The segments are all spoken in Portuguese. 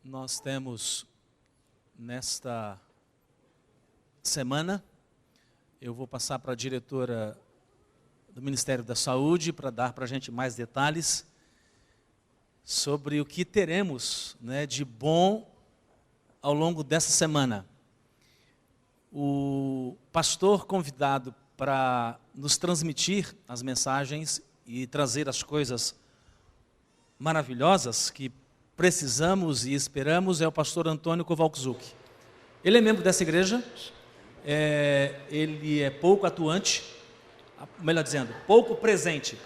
Nós temos nesta semana, eu vou passar para a diretora do Ministério da Saúde para dar para a gente mais detalhes sobre o que teremos, de bom ao longo dessa semana. O pastor convidado para nos transmitir as mensagens e trazer as coisas maravilhosas que precisamos e esperamos é o pastor Antônio Kowalczuk. Ele é membro dessa igreja, ele é pouco atuante, melhor dizendo, pouco presente.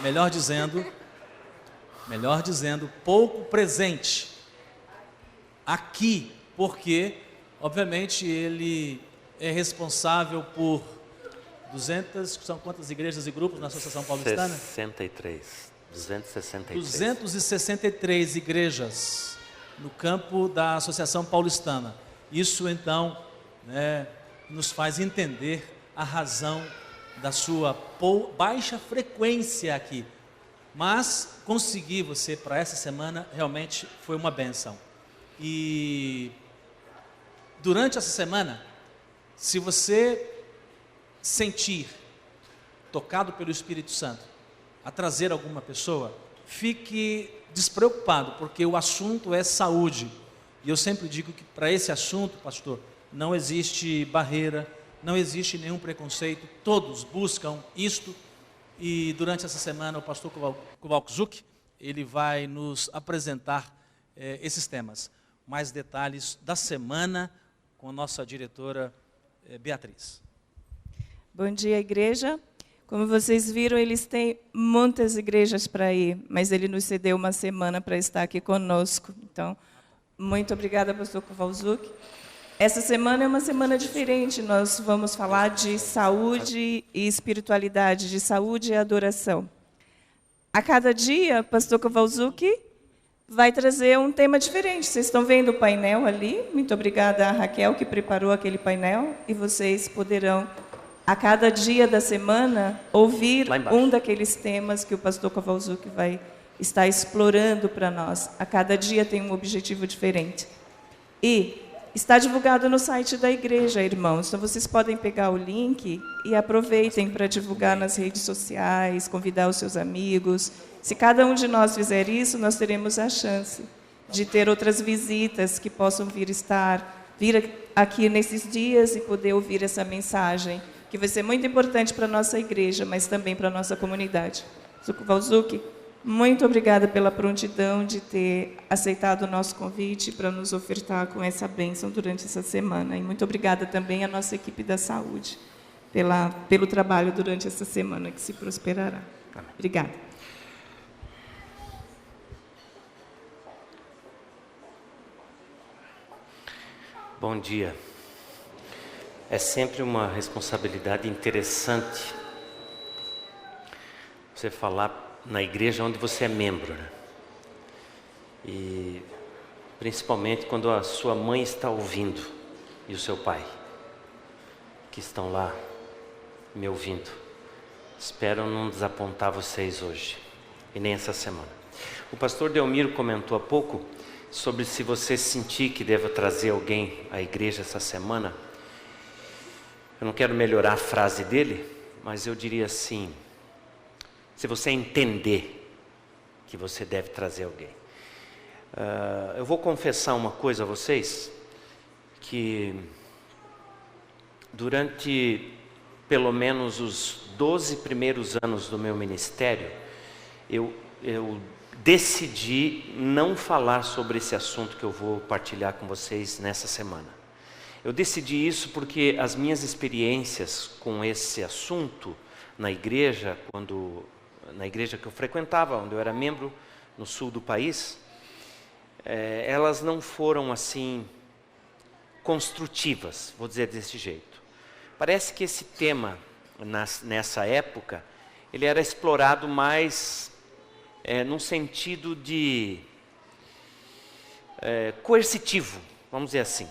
Melhor dizendo, pouco presente aqui, porque, obviamente, ele é responsável por 200, são quantas igrejas e grupos na Associação Paulistana? 263 igrejas no campo da Associação Paulistana. Isso, então, nos faz entender a razão da sua baixa frequência aqui. Mas conseguir você para essa semana realmente foi uma bênção. E durante essa semana, se você sentir tocado pelo Espírito Santo a trazer alguma pessoa, fique despreocupado, porque o assunto é saúde. E eu sempre digo que para esse assunto, pastor, não existe barreira, não existe nenhum preconceito, todos buscam isto. E durante essa semana o pastor Kowalczuk, ele vai nos apresentar esses temas. Mais detalhes da semana com a nossa diretora Beatriz. Bom dia, igreja. Como vocês viram, eles têm muitas igrejas para ir, mas ele nos cedeu uma semana para estar aqui conosco. Então, muito obrigada, pastor Kowalczuk. Essa semana é uma semana diferente. Nós vamos falar de saúde e espiritualidade, de saúde e adoração. A cada dia, pastor Kowalczuk vai trazer um tema diferente. Vocês estão vendo o painel ali? Muito obrigada a Raquel, que preparou aquele painel. E vocês poderão, a cada dia da semana, ouvir um daqueles temas que o pastor Kowalczuk vai estar explorando para nós. A cada dia tem um objetivo diferente. E está divulgado no site da igreja, irmãos. Então, vocês podem pegar o link e aproveitem para divulgar nas redes sociais, convidar os seus amigos. Se cada um de nós fizer isso, nós teremos a chance de ter outras visitas que possam vir aqui nesses dias e poder ouvir essa mensagem, que vai ser muito importante para a nossa igreja, mas também para a nossa comunidade. Pastor Kowalczuk, muito obrigada pela prontidão de ter aceitado o nosso convite para nos ofertar com essa bênção durante essa semana. E muito obrigada também à nossa equipe da saúde pelo trabalho durante essa semana, que se prosperará. Obrigada. Bom dia. É sempre uma responsabilidade interessante você falar na igreja onde você é membro, né? E principalmente quando a sua mãe está ouvindo e o seu pai, que estão lá me ouvindo. Espero não desapontar vocês hoje e nem essa semana. O pastor Delmiro comentou há pouco sobre se você sentir que deva trazer alguém à igreja essa semana. Eu não quero melhorar a frase dele, mas eu diria assim: se você entender que você deve trazer alguém. Eu vou confessar uma coisa a vocês, que durante pelo menos os 12 primeiros anos do meu ministério, eu decidi não falar sobre esse assunto que eu vou partilhar com vocês nessa semana. Eu decidi isso porque as minhas experiências com esse assunto na igreja, na igreja que eu frequentava, onde eu era membro, no sul do país, elas não foram assim construtivas, vou dizer desse jeito. Parece que esse tema, nessa época, ele era explorado mais num sentido de coercitivo, vamos dizer assim.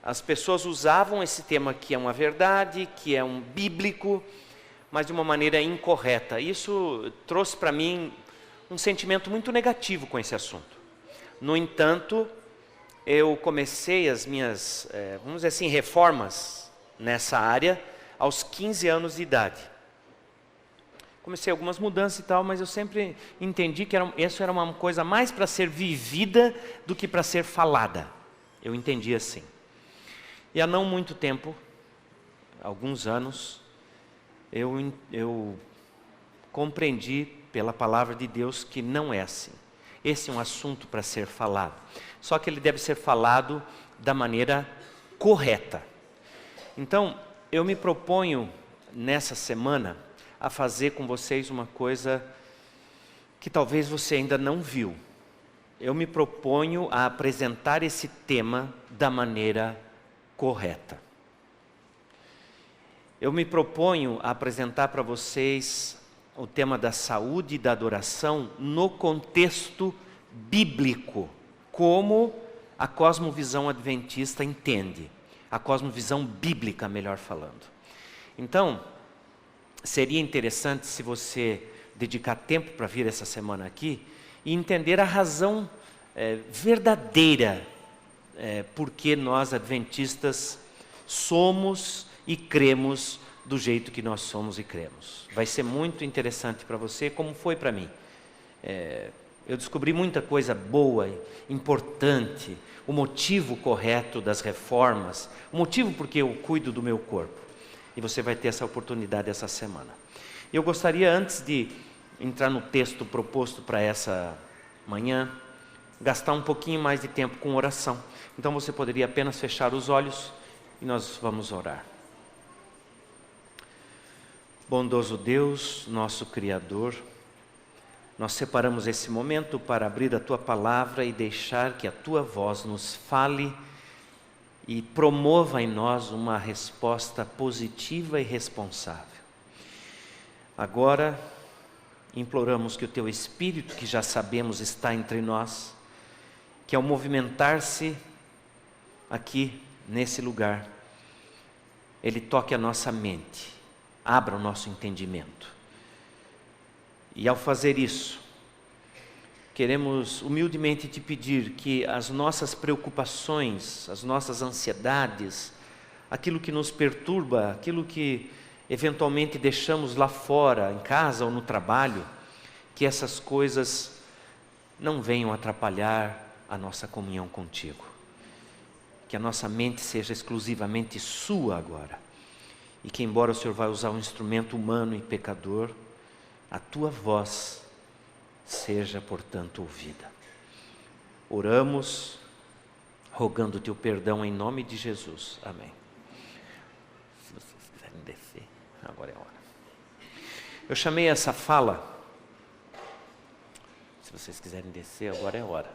As pessoas usavam esse tema que é uma verdade, que é um bíblico, mas de uma maneira incorreta. Isso trouxe para mim um sentimento muito negativo com esse assunto. No entanto, eu comecei as minhas, vamos dizer assim, reformas nessa área aos 15 anos de idade. Comecei algumas mudanças e tal, mas eu sempre entendi que isso era uma coisa mais para ser vivida do que para ser falada. Eu entendi assim. E há não muito tempo, alguns anos, eu compreendi pela palavra de Deus que não é assim. Esse é um assunto para ser falado. Só que ele deve ser falado da maneira correta. Então, eu me proponho nessa semana a fazer com vocês uma coisa que talvez você ainda não viu. Eu me proponho a apresentar esse tema da maneira correta. Eu me proponho a apresentar para vocês o tema da saúde e da adoração no contexto bíblico, como a cosmovisão adventista entende, a cosmovisão bíblica, melhor falando. Então, seria interessante se você dedicar tempo para vir essa semana aqui e entender a razão verdadeira porque nós adventistas somos e cremos do jeito que nós somos e cremos. Vai ser muito interessante para você, como foi para mim. Eu descobri muita coisa boa, importante, o motivo correto das reformas, o motivo porque eu cuido do meu corpo. E você vai ter essa oportunidade essa semana. Eu gostaria, antes de entrar no texto proposto para essa manhã, gastar um pouquinho mais de tempo com oração. Então você poderia apenas fechar os olhos e nós vamos orar. Bondoso Deus, nosso Criador, nós separamos esse momento para abrir a Tua Palavra e deixar que a Tua voz nos fale e promova em nós uma resposta positiva e responsável. Agora, imploramos que o Teu Espírito, que já sabemos está entre nós, que ao movimentar-se aqui nesse lugar, Ele toque a nossa mente, abra o nosso entendimento. E ao fazer isso, queremos humildemente te pedir que as nossas preocupações, as nossas ansiedades, aquilo que nos perturba, aquilo que eventualmente deixamos lá fora, em casa ou no trabalho, que essas coisas não venham atrapalhar a nossa comunhão contigo. Que a nossa mente seja exclusivamente sua agora. E que, embora o Senhor vá usar um instrumento humano e pecador, a tua voz seja, portanto, ouvida. Oramos, rogando o teu perdão em nome de Jesus. Amém. Se vocês quiserem descer, agora é a hora. Eu chamei essa fala, se vocês quiserem descer, agora é a hora.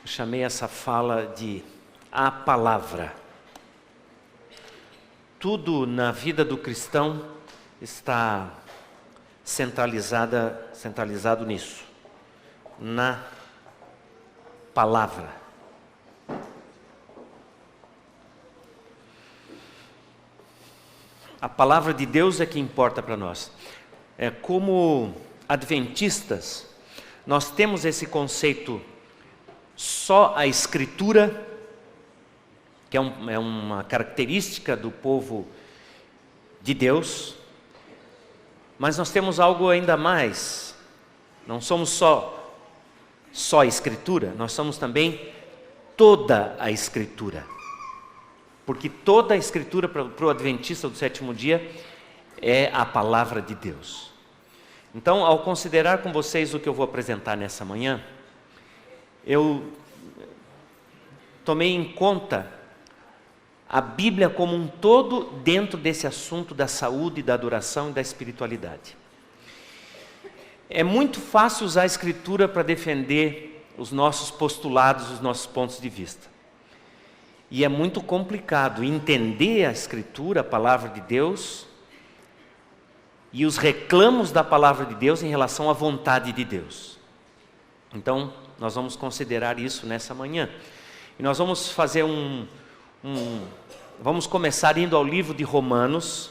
Eu chamei essa fala de a palavra. Tudo na vida do cristão está centralizado nisso, na palavra. A palavra de Deus é que importa para nós. Como adventistas, nós temos esse conceito só a Escritura, que é uma característica do povo de Deus, mas nós temos algo ainda mais. Não somos só a Escritura, nós somos também toda a Escritura. Porque toda a Escritura para o Adventista do sétimo dia é a palavra de Deus. Então, ao considerar com vocês o que eu vou apresentar nessa manhã, eu tomei em conta a Bíblia como um todo dentro desse assunto da saúde, da adoração e da espiritualidade. É muito fácil usar a Escritura para defender os nossos postulados, os nossos pontos de vista. E é muito complicado entender a Escritura, a palavra de Deus, e os reclamos da palavra de Deus em relação à vontade de Deus. Então, nós vamos considerar isso nessa manhã. E nós vamos fazer vamos começar indo ao livro de Romanos.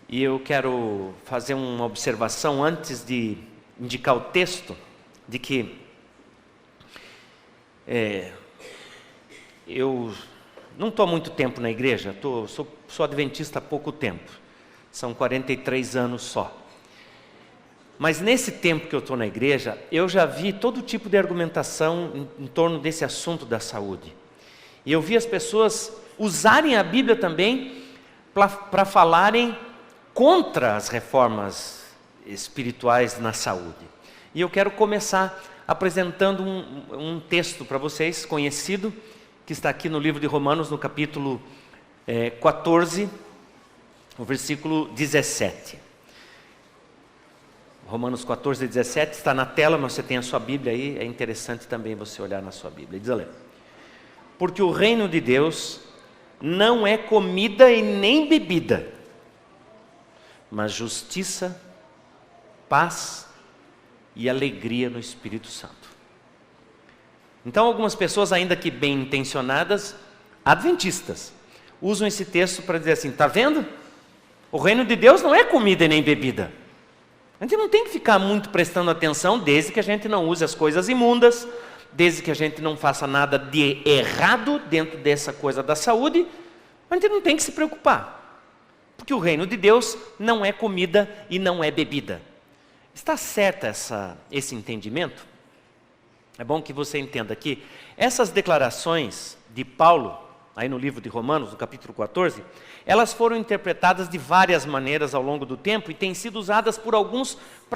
E eu quero fazer uma observação antes de indicar o texto, de que Eu não estou há muito tempo na igreja, sou adventista há pouco tempo, são 43 anos só. Mas nesse tempo que eu estou na igreja, eu já vi todo tipo de argumentação em torno desse assunto da saúde. E eu vi as pessoas usarem a Bíblia também para falarem contra as reformas espirituais na saúde. E eu quero começar apresentando um texto para vocês, conhecido, que está aqui no livro de Romanos, no capítulo 14, o versículo 17. Romanos 14, 17, está na tela, mas você tem a sua Bíblia aí, é interessante também você olhar na sua Bíblia. Diz ali: porque o reino de Deus não é comida e nem bebida, mas justiça, paz e alegria no Espírito Santo. Então algumas pessoas, ainda que bem intencionadas, adventistas, usam esse texto para dizer assim: está vendo? O reino de Deus não é comida e nem bebida. A gente não tem que ficar muito prestando atenção, desde que a gente não use as coisas imundas, desde que a gente não faça nada de errado dentro dessa coisa da saúde. A gente não tem que se preocupar, porque o reino de Deus não é comida e não é bebida. Está certo esse entendimento? É bom que você entenda que essas declarações de Paulo, aí no livro de Romanos, no capítulo 14, elas foram interpretadas de várias maneiras ao longo do tempo e têm sido usadas para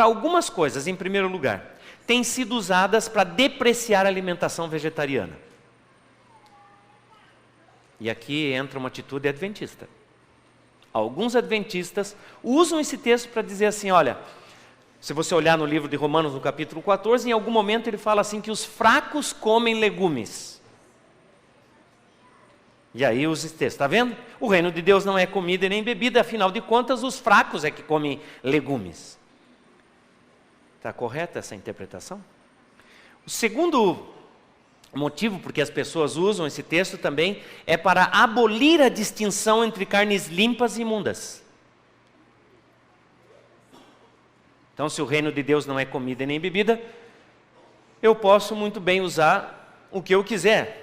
algumas coisas. Em primeiro lugar, têm sido usadas para depreciar a alimentação vegetariana. E aqui entra uma atitude adventista. Alguns adventistas usam esse texto para dizer assim: olha, se você olhar no livro de Romanos, no capítulo 14, em algum momento ele fala assim que os fracos comem legumes. E aí usa esse texto, está vendo? O reino de Deus não é comida e nem bebida, afinal de contas os fracos é que comem legumes. Está correta essa interpretação? O segundo motivo por que as pessoas usam esse texto também é para abolir a distinção entre carnes limpas e imundas. Então, se o reino de Deus não é comida e nem bebida, eu posso muito bem usar o que eu quiser.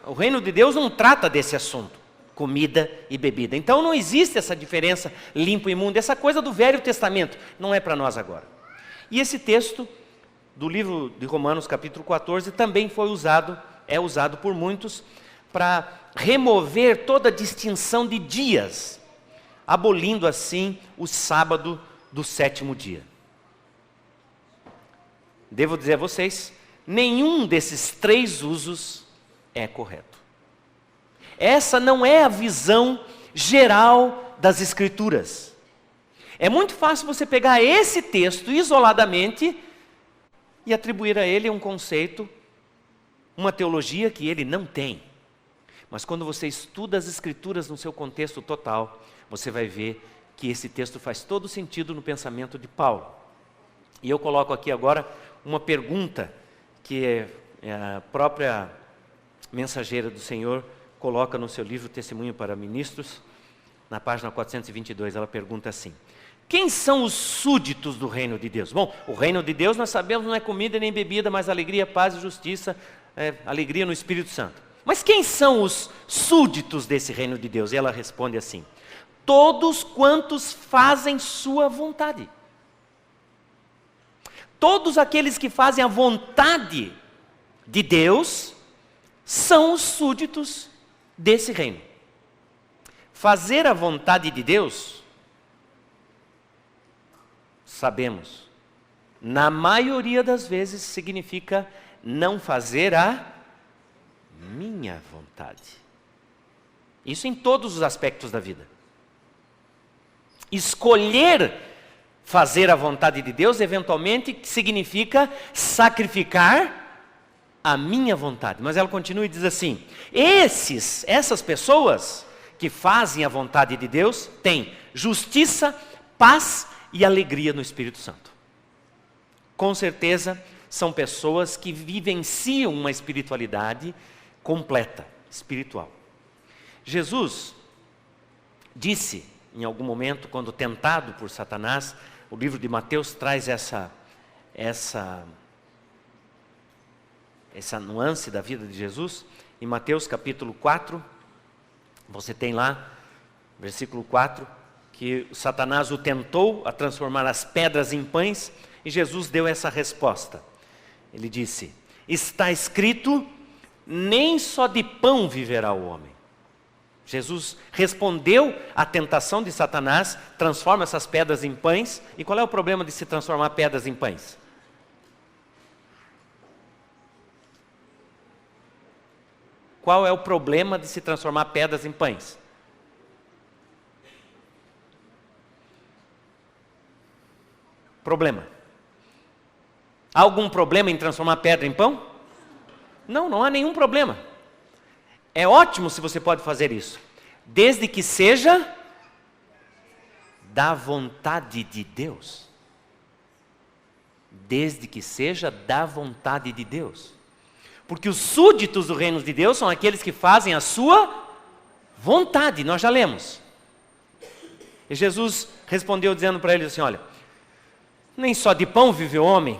O reino de Deus não trata desse assunto, comida e bebida. Então não existe essa diferença limpo e imundo, essa coisa do Velho Testamento, não é para nós agora. E esse texto do livro de Romanos, capítulo 14, também é usado por muitos para remover toda a distinção de dias, abolindo assim o sábado do sétimo dia. Devo dizer a vocês, nenhum desses três usos é correto. Essa não é a visão geral das Escrituras. É muito fácil você pegar esse texto isoladamente e atribuir a ele um conceito, uma teologia que ele não tem. Mas quando você estuda as Escrituras no seu contexto total, você vai ver que esse texto faz todo sentido no pensamento de Paulo. E eu coloco aqui agora uma pergunta que a própria mensageira do Senhor coloca no seu livro Testemunho para Ministros, na página 422, ela pergunta assim: quem são os súditos do reino de Deus? Bom, o reino de Deus nós sabemos não é comida nem bebida, mas alegria, paz e justiça, alegria no Espírito Santo. Mas quem são os súditos desse reino de Deus? E ela responde assim: todos quantos fazem sua vontade. Todos aqueles que fazem a vontade de Deus são os súditos desse reino. Fazer a vontade de Deus, sabemos, na maioria das vezes significa não fazer a minha vontade. Isso em todos os aspectos da vida. Escolher fazer a vontade de Deus, eventualmente, significa sacrificar a minha vontade. Mas ela continua e diz assim: essas pessoas que fazem a vontade de Deus têm justiça, paz e alegria no Espírito Santo. Com certeza são pessoas que vivenciam uma espiritualidade completa, espiritual. Jesus disse em algum momento, quando tentado por Satanás, o livro de Mateus traz essa essa nuance da vida de Jesus. Em Mateus capítulo 4, você tem lá, versículo 4, que Satanás o tentou a transformar as pedras em pães, e Jesus deu essa resposta. Ele disse: está escrito, nem só de pão viverá o homem. Jesus respondeu à tentação de Satanás, transforma essas pedras em pães. E qual é o problema de se transformar pedras em pães? Qual é o problema de se transformar pedras em pães? Problema. Há algum problema em transformar pedra em pão? Não, não há nenhum problema. É ótimo se você pode fazer isso, desde que seja da vontade de Deus. Desde que seja da vontade de Deus. Porque os súditos do reino de Deus são aqueles que fazem a sua vontade, nós já lemos. E Jesus respondeu dizendo para eles assim: olha, nem só de pão vive o homem,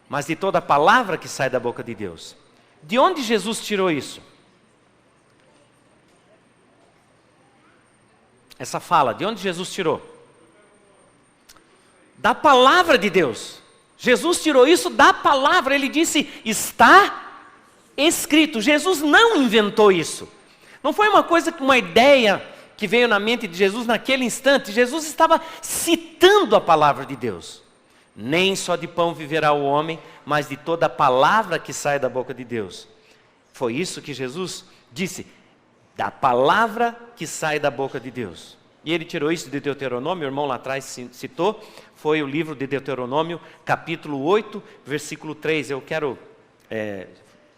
mas de toda a palavra que sai da boca de Deus. De onde Jesus tirou isso? Essa fala, de onde Jesus tirou? Da palavra de Deus. Jesus tirou isso da palavra, ele disse, está escrito. Jesus não inventou isso. Não foi uma ideia que veio na mente de Jesus naquele instante. Jesus estava citando a palavra de Deus. Nem só de pão viverá o homem, mas de toda a palavra que sai da boca de Deus. Foi isso que Jesus disse, da palavra que sai da boca de Deus. E ele tirou isso de Deuteronômio, o irmão lá atrás citou, foi o livro de Deuteronômio, capítulo 8, versículo 3. Eu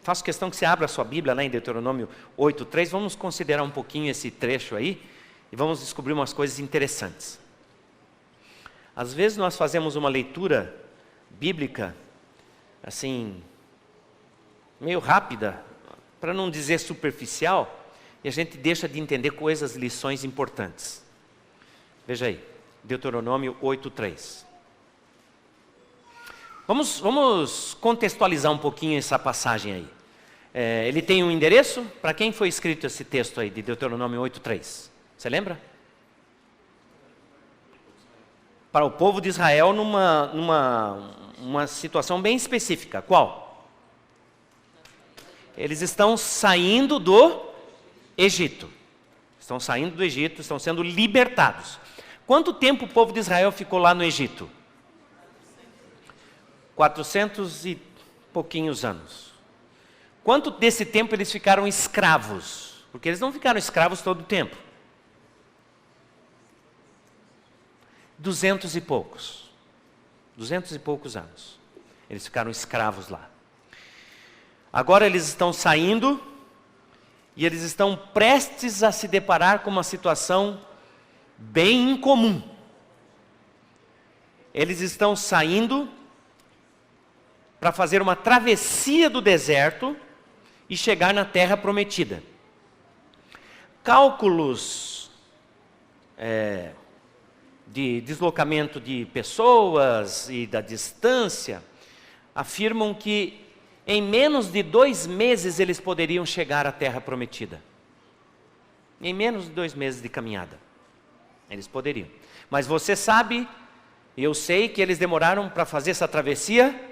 faço questão que você abra a sua Bíblia lá em Deuteronômio 8, 3. Vamos considerar um pouquinho esse trecho aí e vamos descobrir umas coisas interessantes. Às vezes nós fazemos uma leitura bíblica, assim, meio rápida, para não dizer superficial, e a gente deixa de entender coisas, lições importantes. Veja aí, Deuteronômio 8:3. Vamos contextualizar um pouquinho essa passagem aí. Ele tem um endereço? Para quem foi escrito esse texto aí de Deuteronômio 8:3? Você lembra? Para o povo de Israel numa situação bem específica. Qual? Eles estão saindo do Egito. Estão saindo do Egito, estão sendo libertados. Quanto tempo o povo de Israel ficou lá no Egito? 400 e pouquinhos anos. Quanto desse tempo eles ficaram escravos? Porque eles não ficaram escravos todo o tempo. 200 e poucos. 200 e poucos anos. Eles ficaram escravos lá. Agora eles estão saindo e eles estão prestes a se deparar com uma situação bem incomum. Eles estão saindo para fazer uma travessia do deserto e chegar na terra prometida. Cálculos de deslocamento de pessoas e da distância afirmam que em menos de 2 meses eles poderiam chegar à terra prometida. Em menos de 2 meses de caminhada. Eles poderiam. Mas você sabe, eu sei que eles demoraram para fazer essa travessia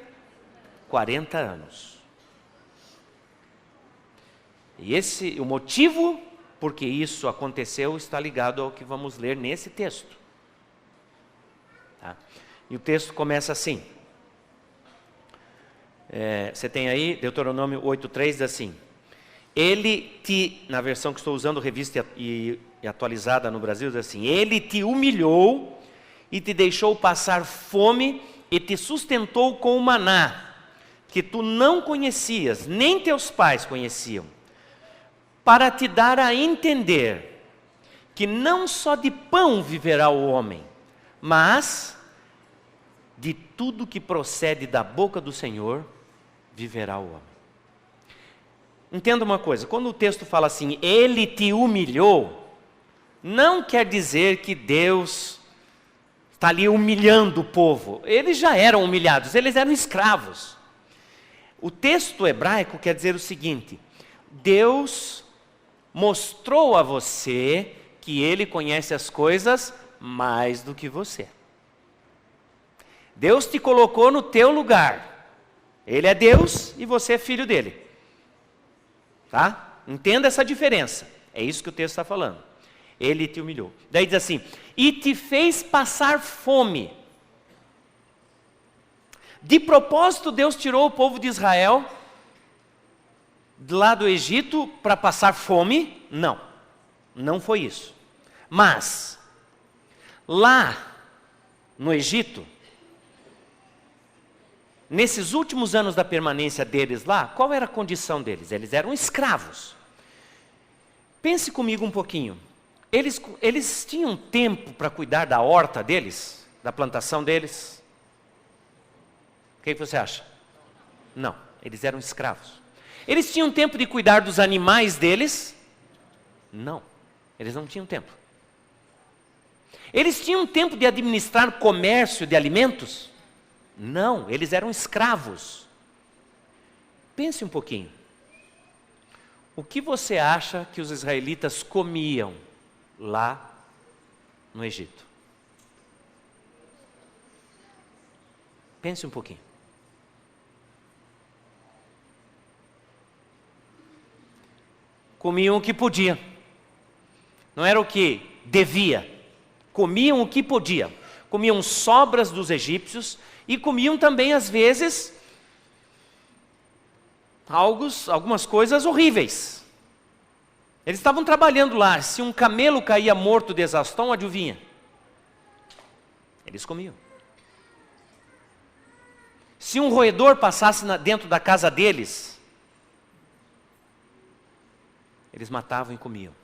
40 anos. E o motivo por que isso aconteceu está ligado ao que vamos ler nesse texto. Tá? E o texto começa assim. Você tem aí, Deuteronômio 8:3 diz assim: Ele te, na versão que estou usando, revista e atualizada no Brasil, diz assim: Ele te humilhou e te deixou passar fome e te sustentou com o maná, que tu não conhecias, nem teus pais conheciam, para te dar a entender que não só de pão viverá o homem, mas de tudo que procede da boca do Senhor viverá o homem. Entenda uma coisa, quando o texto fala assim, Ele te humilhou, não quer dizer que Deus está ali humilhando o povo. Eles já eram humilhados, eles eram escravos. O texto hebraico quer dizer o seguinte: Deus mostrou a você que Ele conhece as coisas mais do que você. Deus te colocou no teu lugar. Ele é Deus e você é filho dele. Tá? Entenda essa diferença. É isso que o texto está falando. Ele te humilhou. Daí diz assim: e te fez passar fome. De propósito, Deus tirou o povo de Israel lá do Egito para passar fome? Não, não foi isso. Mas, lá no Egito, nesses últimos anos da permanência deles lá, qual era a condição deles? Eles eram escravos. Pense comigo um pouquinho. Eles tinham tempo para cuidar da horta deles, da plantação deles? O que você acha? Não, eles eram escravos. Eles tinham tempo de cuidar dos animais deles? Não, eles não tinham tempo. Eles tinham tempo de administrar comércio de alimentos? Não, eles eram escravos. Pense um pouquinho. O que você acha que os israelitas comiam lá no Egito? Pense um pouquinho. Comiam o que podiam. Não era o que devia. Comiam o que podiam. Comiam sobras dos egípcios e comiam também, às vezes, algumas coisas horríveis. Eles estavam trabalhando lá. Se um camelo caía morto de exaustão, adivinha? Eles comiam. Se um roedor passasse dentro da casa deles, eles matavam e comiam.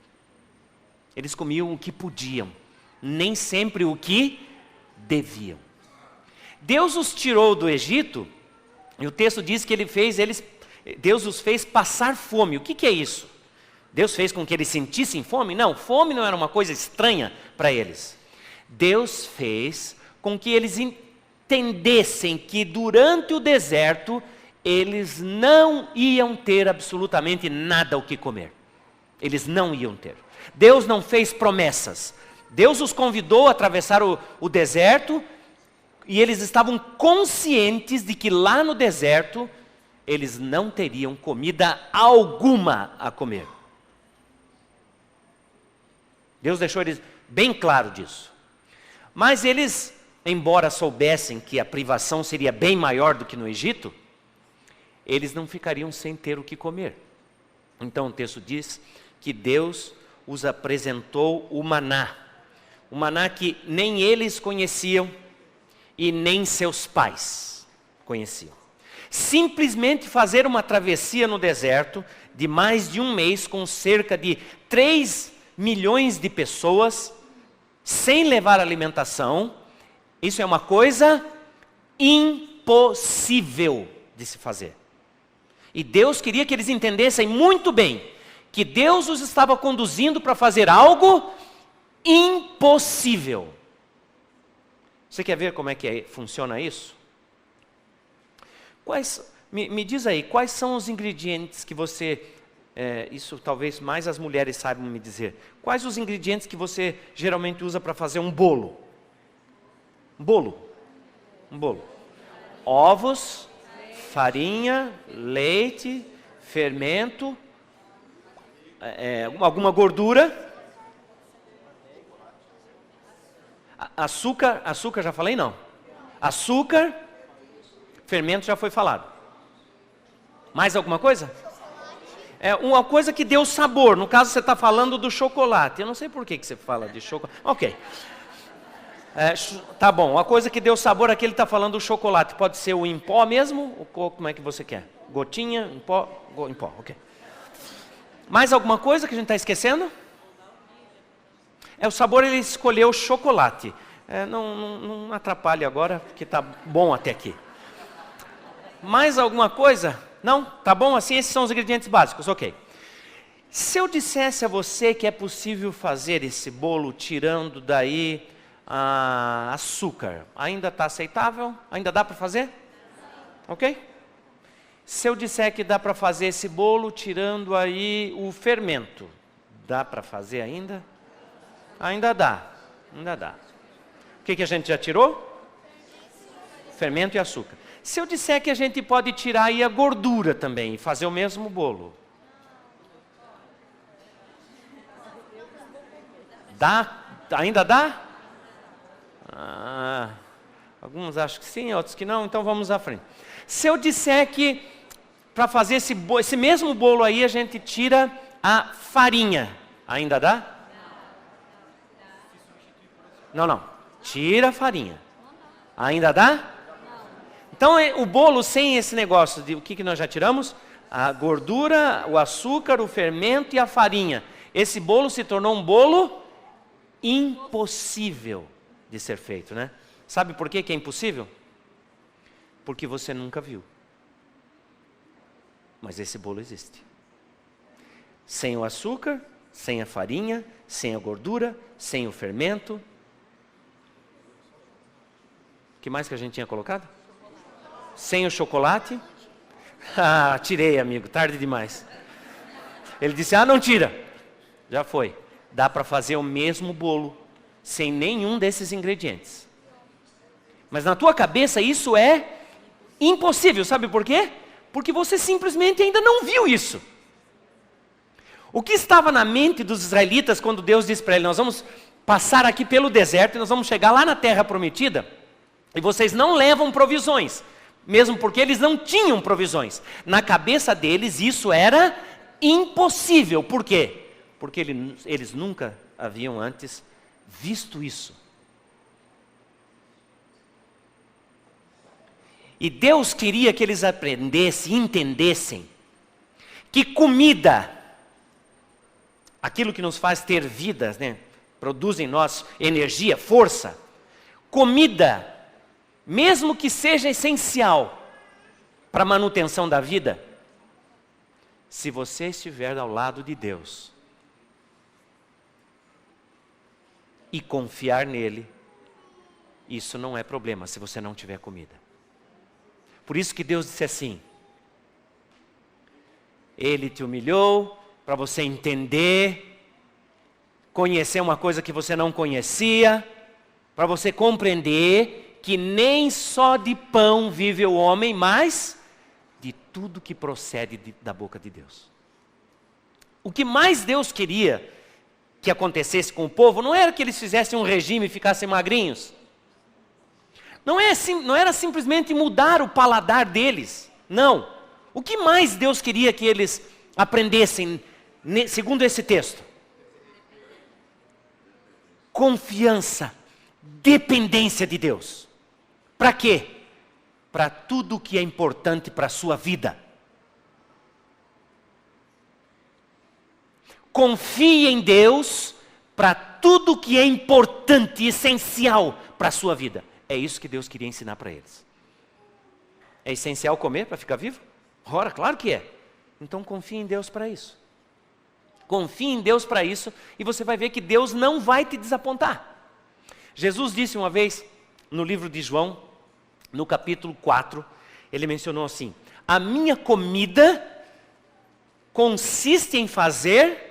Eles comiam o que podiam, nem sempre o que deviam. Deus os tirou do Egito, e o texto diz que Deus os fez passar fome. O que é isso? Deus fez com que eles sentissem fome? Não, fome não era uma coisa estranha para eles. Deus fez com que eles entendessem que durante o deserto, eles não iam ter absolutamente nada o que comer. Eles não iam ter. Deus não fez promessas. Deus os convidou a atravessar o deserto, e eles estavam conscientes de que lá no deserto, eles não teriam comida alguma a comer. Deus deixou eles bem claro disso. Mas eles, embora soubessem que a privação seria bem maior do que no Egito, eles não ficariam sem ter o que comer. Então o texto diz que Deus os apresentou o maná que nem eles conheciam e nem seus pais conheciam. Simplesmente fazer uma travessia no deserto de mais de um mês com cerca de 3 milhões de pessoas, sem levar alimentação, isso é uma coisa impossível de se fazer. E Deus queria que eles entendessem muito bem que Deus os estava conduzindo para fazer algo impossível. Você quer ver como é que funciona isso? Me diz aí, quais são os ingredientes que você... isso talvez mais as mulheres saibam me dizer. Quais os ingredientes que você geralmente usa para fazer um bolo? Um bolo. Ovos, farinha, leite, fermento, alguma gordura. Açúcar já falei não. Açúcar, fermento já foi falado. Mais alguma coisa? Uma coisa que deu sabor. No caso você está falando do chocolate. Eu não sei por que você fala de chocolate. Ok. Tá bom, uma coisa que deu sabor aqui, ele está falando do chocolate. Pode ser o em pó mesmo? Ou como é que você quer? Gotinha, em pó, ok. Mais alguma coisa que a gente está esquecendo? O sabor, ele escolheu chocolate. Não atrapalhe agora, porque está bom até aqui. Mais alguma coisa? Não? Tá bom assim? Esses são os ingredientes básicos, ok. Se eu dissesse a você que é possível fazer esse bolo tirando daí açúcar, ainda está aceitável? Ainda dá para fazer? Ok? Se eu disser que dá para fazer esse bolo tirando aí o fermento, dá para fazer ainda? Ainda dá, ainda dá. O que a gente já tirou? Fermento e açúcar. Se eu disser que a gente pode tirar aí a gordura também e fazer o mesmo bolo, dá? Ainda dá? Alguns acham que sim, outros que não, então vamos à frente. Se eu disser que para fazer esse mesmo bolo aí a gente tira a farinha, ainda dá? Não. Tira a farinha. Ainda dá? Então o bolo sem esse negócio de o que nós já tiramos? A gordura, o açúcar, o fermento e a farinha. Esse bolo se tornou um bolo impossível de ser feito, né? Sabe por que é impossível? Porque você nunca viu. Mas esse bolo existe. Sem o açúcar, sem a farinha, sem a gordura, sem o fermento. O que mais que a gente tinha colocado? Sem o chocolate. Tirei, amigo, tarde demais. Ele disse, não tira. Já foi. Dá para fazer o mesmo bolo, sem nenhum desses ingredientes. Mas na tua cabeça isso é impossível, sabe por quê? Porque você simplesmente ainda não viu isso. O que estava na mente dos israelitas quando Deus disse para eles, nós vamos passar aqui pelo deserto e nós vamos chegar lá na terra prometida, e vocês não levam provisões, mesmo porque eles não tinham provisões. Na cabeça deles isso era impossível. Por quê? Porque eles nunca haviam antes visto isso. E Deus queria que eles aprendessem, entendessem, que comida, aquilo que nos faz ter vidas, né? Produz em nós energia, força. Comida, mesmo que seja essencial para a manutenção da vida, se você estiver ao lado de Deus e confiar nele, isso não é problema se você não tiver comida. Por isso que Deus disse assim, Ele te humilhou para você entender, conhecer uma coisa que você não conhecia, para você compreender que nem só de pão vive o homem, mas de tudo que procede da boca de Deus. O que mais Deus queria que acontecesse com o povo, não era que eles fizessem um regime e ficassem magrinhos. Não era simplesmente mudar o paladar deles, não. O que mais Deus queria que eles aprendessem, segundo esse texto? Confiança, dependência de Deus. Para quê? Para tudo que é importante para a sua vida. Confie em Deus para tudo que é importante e essencial para a sua vida. É isso que Deus queria ensinar para eles. É essencial comer para ficar vivo? Ora, claro que é. Então confie em Deus para isso. Confie em Deus para isso e você vai ver que Deus não vai te desapontar. Jesus disse uma vez no livro de João, no capítulo 4, ele mencionou assim: a minha comida consiste em fazer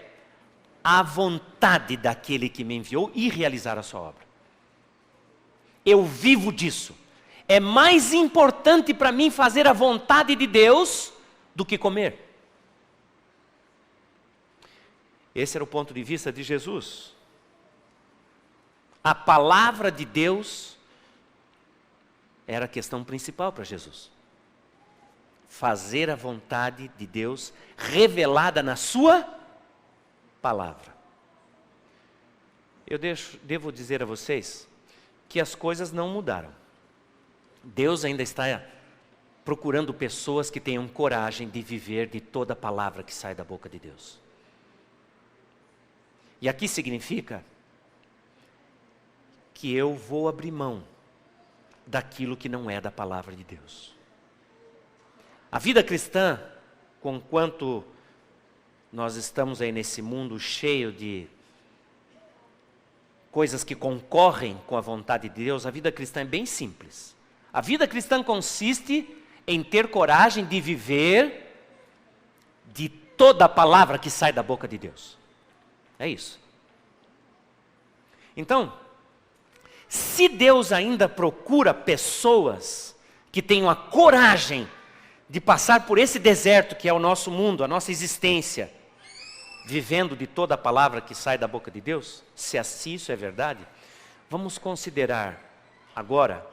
a vontade daquele que me enviou e realizar a sua obra. Eu vivo disso. É mais importante para mim fazer a vontade de Deus do que comer. Esse era o ponto de vista de Jesus. A palavra de Deus era a questão principal para Jesus. Fazer a vontade de Deus revelada na sua palavra. Eu devo dizer a vocês que as coisas não mudaram. Deus ainda está procurando pessoas que tenham coragem de viver de toda a palavra que sai da boca de Deus. E aqui significa que eu vou abrir mão daquilo que não é da palavra de Deus. A vida cristã, conquanto nós estamos aí nesse mundo cheio de coisas que concorrem com a vontade de Deus, a vida cristã é bem simples. A vida cristã consiste em ter coragem de viver de toda a palavra que sai da boca de Deus. É isso. Então, se Deus ainda procura pessoas que tenham a coragem de passar por esse deserto que é o nosso mundo, a nossa existência, vivendo de toda a palavra que sai da boca de Deus, se assim isso é verdade, vamos considerar agora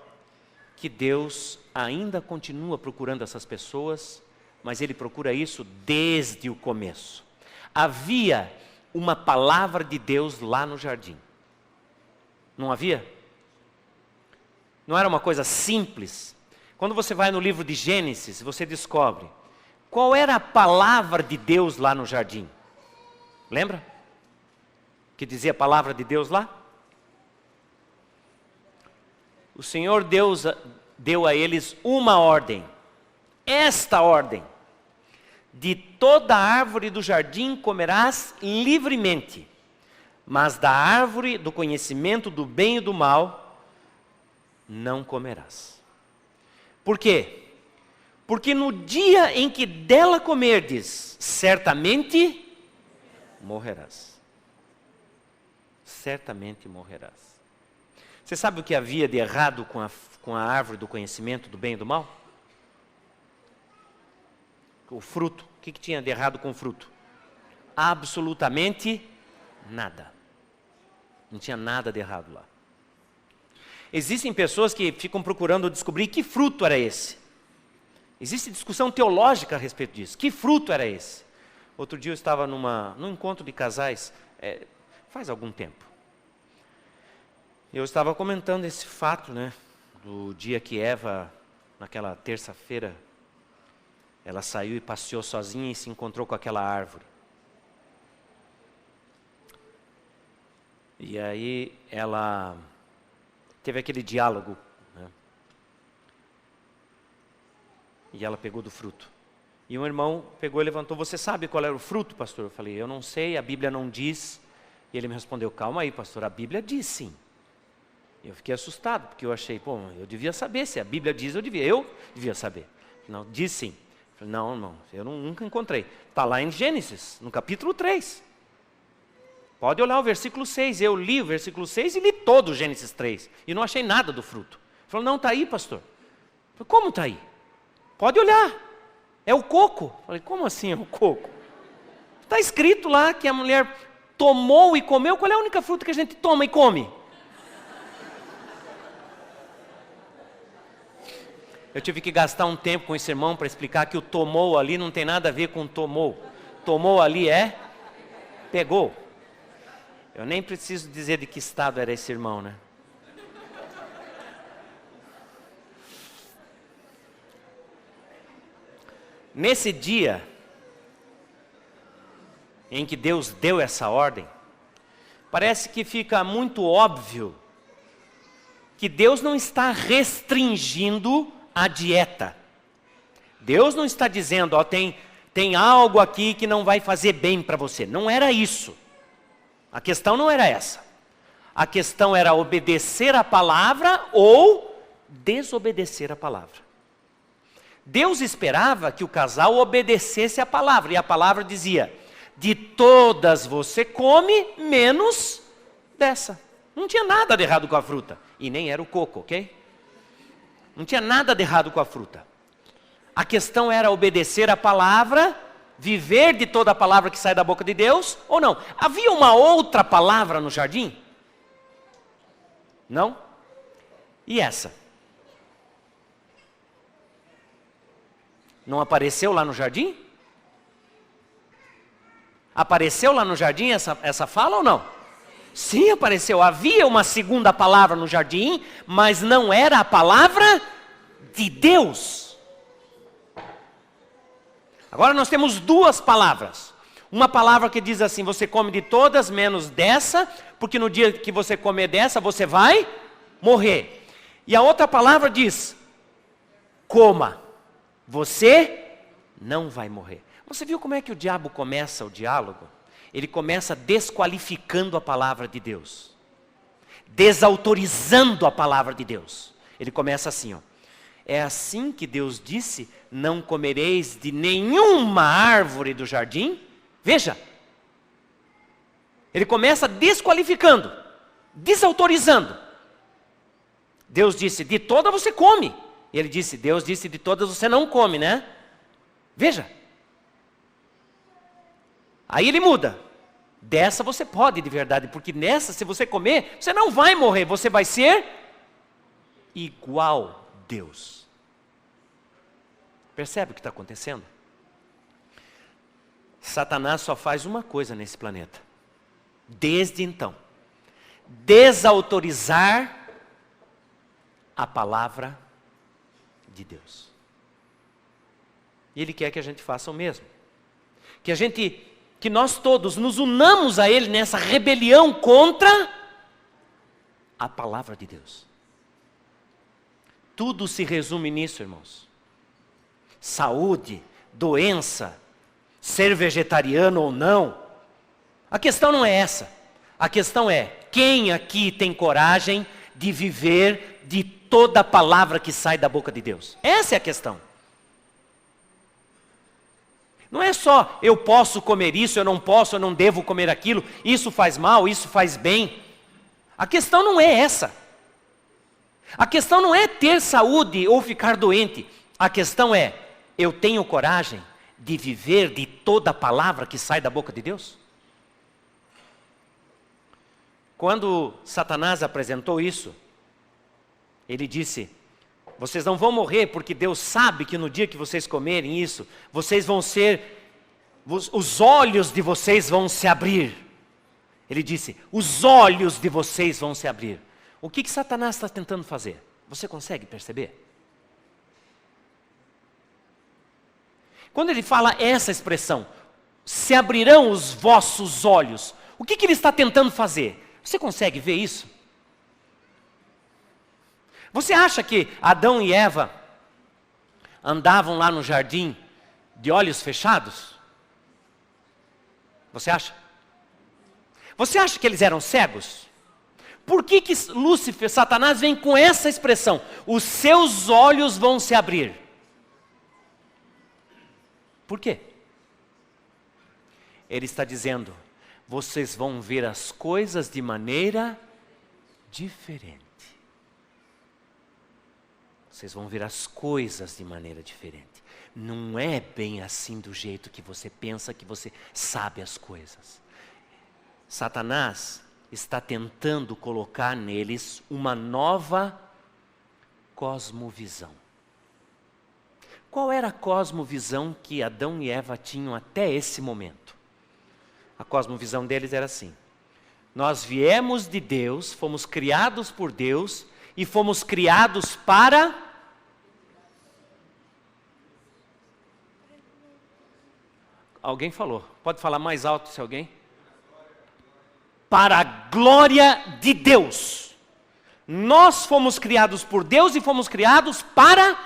que Deus ainda continua procurando essas pessoas, mas Ele procura isso desde o começo. Havia uma palavra de Deus lá no jardim. Não havia? Não era uma coisa simples. Quando você vai no livro de Gênesis, você descobre qual era a palavra de Deus lá no jardim. Lembra? Que dizia a palavra de Deus lá? O Senhor Deus deu a eles uma ordem. Esta ordem: de toda árvore do jardim comerás livremente, mas da árvore do conhecimento do bem e do mal não comerás. Por quê? Porque no dia em que dela comerdes, certamente morrerás. Certamente morrerás. Você sabe o que havia de errado com a árvore do conhecimento do bem e do mal? O fruto. O que tinha de errado com o fruto? Absolutamente nada. Não tinha nada de errado lá. Existem pessoas que ficam procurando descobrir que fruto era esse. Existe discussão teológica a respeito disso. Que fruto era esse? Outro dia eu estava num encontro de casais, faz algum tempo. Eu estava comentando esse fato, do dia que Eva, naquela terça-feira, ela saiu e passeou sozinha e se encontrou com aquela árvore. E aí ela teve aquele diálogo, e ela pegou do fruto. E um irmão pegou e levantou: você sabe qual era o fruto, pastor? Eu falei: eu não sei, a Bíblia não diz. E ele me respondeu: calma aí, pastor, a Bíblia diz sim. Eu fiquei assustado, porque eu achei, eu devia saber, se a Bíblia diz, eu devia saber. Não, diz sim. Eu falei: não, irmão, eu nunca encontrei. Está lá em Gênesis, no capítulo 3. Pode olhar o versículo 6, eu li o versículo 6 e li todo o Gênesis 3. E não achei nada do fruto. Ele falou: não, está aí, pastor. Eu falei: como está aí? Pode olhar, é o coco. Eu falei: como assim é o coco? Está escrito lá que a mulher tomou e comeu. Qual é a única fruta que a gente toma e come? Eu tive que gastar um tempo com esse irmão para explicar que o tomou ali não tem nada a ver com tomou. Tomou ali pegou. Eu nem preciso dizer de que estado era esse irmão, Nesse dia em que Deus deu essa ordem, parece que fica muito óbvio que Deus não está restringindo a dieta. Deus não está dizendo: tem algo aqui que não vai fazer bem para você. Não era isso. A questão não era essa. A questão era obedecer a palavra ou desobedecer a palavra. Deus esperava que o casal obedecesse a palavra. E a palavra dizia: de todas você come, menos dessa. Não tinha nada de errado com a fruta. E nem era o coco, ok? Não tinha nada de errado com a fruta. A questão era obedecer a palavra, viver de toda a palavra que sai da boca de Deus, ou não? Havia uma outra palavra no jardim? Não? E essa? Não apareceu lá no jardim? Apareceu lá no jardim essa fala ou não? Sim, apareceu. Havia uma segunda palavra no jardim, mas não era a palavra de Deus. Agora nós temos duas palavras. Uma palavra que diz assim: você come de todas menos dessa, porque no dia que você comer dessa, você vai morrer. E a outra palavra diz: coma, você não vai morrer. Você viu como é que o diabo começa o diálogo? Ele começa desqualificando a palavra de Deus, desautorizando a palavra de Deus. Ele começa assim: É assim que Deus disse, não comereis de nenhuma árvore do jardim? Veja, ele começa desqualificando, desautorizando. Deus disse, de todas você come. Ele disse, Deus disse, de todas você não come, né? Veja. Aí ele muda. Dessa você pode de verdade, porque nessa, se você comer, você não vai morrer, você vai ser igual a Deus. Percebe o que está acontecendo? Satanás só faz uma coisa nesse planeta. Desde então. Desautorizar a palavra de Deus. E ele quer que a gente faça o mesmo. Que nós todos nos unamos a ele nessa rebelião contra a palavra de Deus. Tudo se resume nisso, irmãos. Saúde, doença, ser vegetariano ou não. A questão não é essa. A questão é, quem aqui tem coragem de viver de toda a palavra que sai da boca de Deus? Essa é a questão. Não é só, eu posso comer isso, eu não devo comer aquilo, isso faz mal, isso faz bem. A questão não é essa. A questão não é ter saúde ou ficar doente. A questão é, eu tenho coragem de viver de toda a palavra que sai da boca de Deus? Quando Satanás apresentou isso, ele disse, vocês não vão morrer porque Deus sabe que no dia que vocês comerem isso, vocês vão ser, os olhos de vocês vão se abrir. Ele disse, os olhos de vocês vão se abrir. O que Satanás está tentando fazer? Você consegue perceber? Quando ele fala essa expressão, se abrirão os vossos olhos, o que ele está tentando fazer? Você consegue ver isso? Você acha que Adão e Eva andavam lá no jardim de olhos fechados? Você acha? Você acha que eles eram cegos? Por que Lúcifer, Satanás, vem com essa expressão? Os seus olhos vão se abrir. Por quê? Ele está dizendo, vocês vão ver as coisas de maneira diferente. Vocês vão ver as coisas de maneira diferente. Não é bem assim do jeito que você pensa que você sabe as coisas. Satanás está tentando colocar neles uma nova cosmovisão. Qual era a cosmovisão que Adão e Eva tinham até esse momento? A cosmovisão deles era assim: nós viemos de Deus, fomos criados por Deus e fomos criados para... Alguém falou, pode falar mais alto se alguém? Para a glória de Deus. Nós fomos criados por Deus e fomos criados para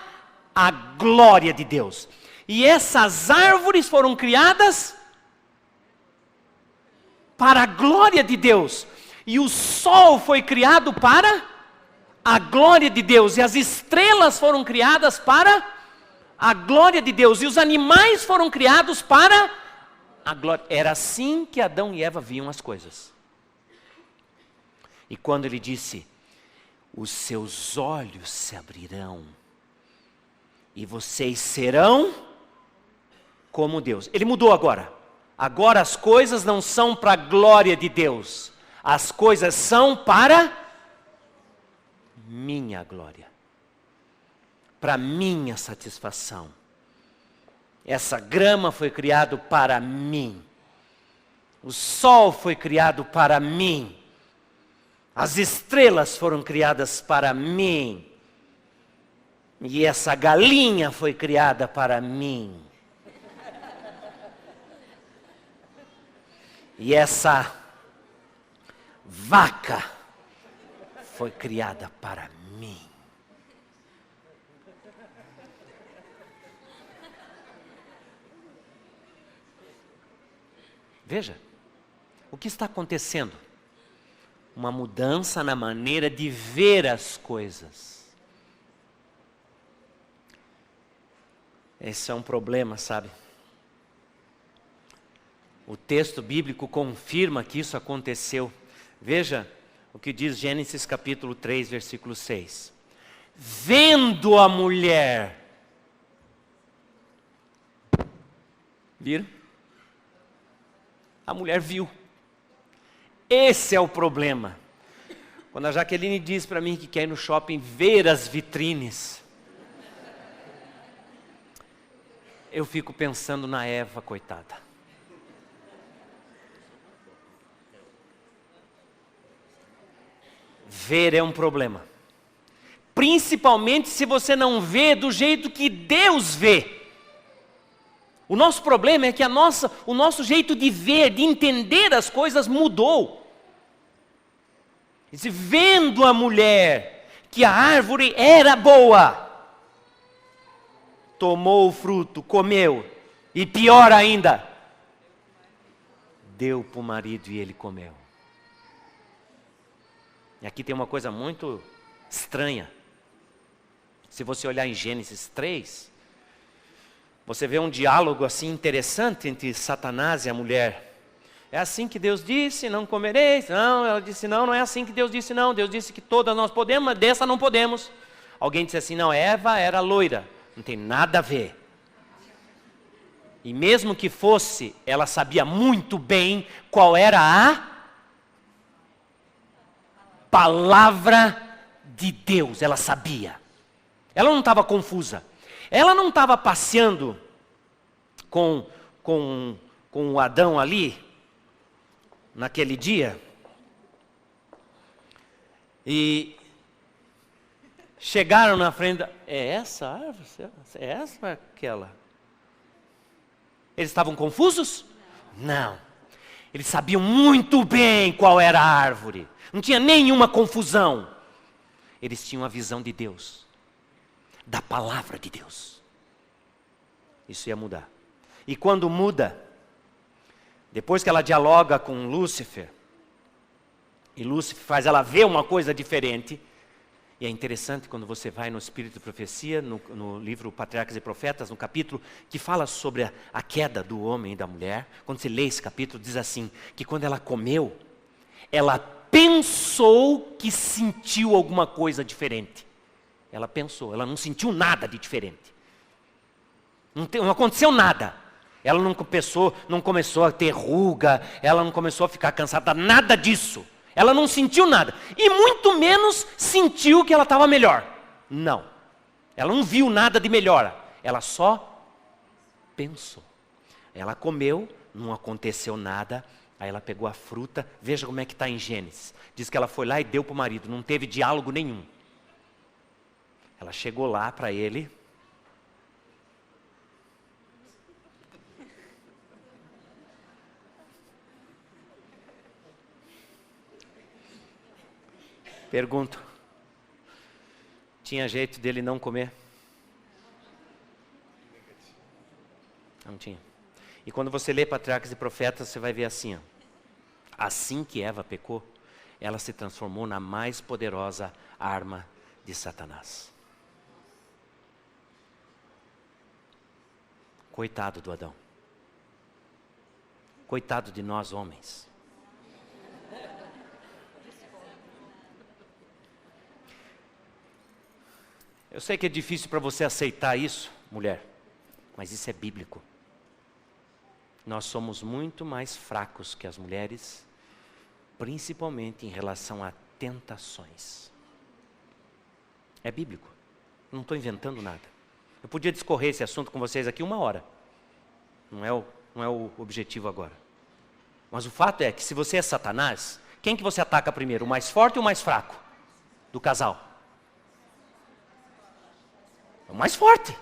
a glória de Deus. E essas árvores foram criadas para a glória de Deus. E o sol foi criado para a glória de Deus. E as estrelas foram criadas para a glória de Deus. E os animais foram criados para a glória. Era assim que Adão e Eva viam as coisas. E quando ele disse, os seus olhos se abrirão e vocês serão como Deus. Ele mudou agora. Agora as coisas não são para a glória de Deus. As coisas são para minha glória. Para minha satisfação. Essa grama foi criado para mim. O sol foi criado para mim. As estrelas foram criadas para mim. E essa galinha foi criada para mim. E essa vaca foi criada para mim. Veja, o que está acontecendo? Uma mudança na maneira de ver as coisas. Esse é um problema, sabe? O texto bíblico confirma que isso aconteceu. Veja o que diz Gênesis capítulo 3, versículo 6. Vendo a mulher. Viram? A mulher viu. Esse é o problema. Quando a Jaqueline diz para mim que quer ir no shopping ver as vitrines, eu fico pensando na Eva, coitada. Ver é um problema. Principalmente se você não vê do jeito que Deus vê. O nosso problema é que o nosso jeito de ver, de entender as coisas mudou. Vendo a mulher que a árvore era boa, tomou o fruto, comeu, e pior ainda, deu para o marido e ele comeu. E aqui tem uma coisa muito estranha. Se você olhar em Gênesis 3, você vê um diálogo assim interessante entre Satanás e a mulher. É assim que Deus disse, não comereis. Não, ela disse, não é assim que Deus disse, não. Deus disse que todas nós podemos, mas dessa não podemos. Alguém disse assim, não, Eva era loira. Não tem nada a ver. E mesmo que fosse, ela sabia muito bem qual era a palavra de Deus. Ela sabia. Ela não estava confusa. Ela não estava passeando com o Adão ali, naquele dia, e chegaram na frente, é essa árvore? É essa ou é aquela? Eles estavam confusos? Não. Eles sabiam muito bem qual era a árvore. Não tinha nenhuma confusão. Eles tinham a visão de Deus, da palavra de Deus. Isso ia mudar. E quando muda, depois que ela dialoga com Lúcifer, e Lúcifer faz ela ver uma coisa diferente, e é interessante quando você vai no Espírito de Profecia, no livro Patriarcas e Profetas, no capítulo que fala sobre a queda do homem e da mulher, quando você lê esse capítulo, diz assim, que quando ela comeu, ela pensou que sentiu alguma coisa diferente. Ela pensou, ela não sentiu nada de diferente. Não aconteceu nada. Ela não começou a ter ruga, ela não começou a ficar cansada, nada disso. Ela não sentiu nada. E muito menos sentiu que ela estava melhor. Não. Ela não viu nada de melhora. Ela só pensou. Ela comeu, não aconteceu nada. Aí ela pegou a fruta. Veja como é que está em Gênesis. Diz que ela foi lá e deu para o marido. Não teve diálogo nenhum. Ela chegou lá para ele. Pergunto, tinha jeito dele não comer? Não tinha. E quando você lê Patriarcas e Profetas, você vai ver assim, ó. Assim que Eva pecou, ela se transformou na mais poderosa arma de Satanás. Coitado do Adão. Coitado de nós homens. Eu sei que é difícil para você aceitar isso, mulher, mas isso é bíblico. Nós somos muito mais fracos que as mulheres, principalmente em relação a tentações. É bíblico, não estou inventando nada. Eu podia discorrer esse assunto com vocês aqui 1 hora, não é o objetivo agora. Mas o fato é que se você é Satanás, quem que você ataca primeiro, o mais forte ou o mais fraco do casal? É o mais forte.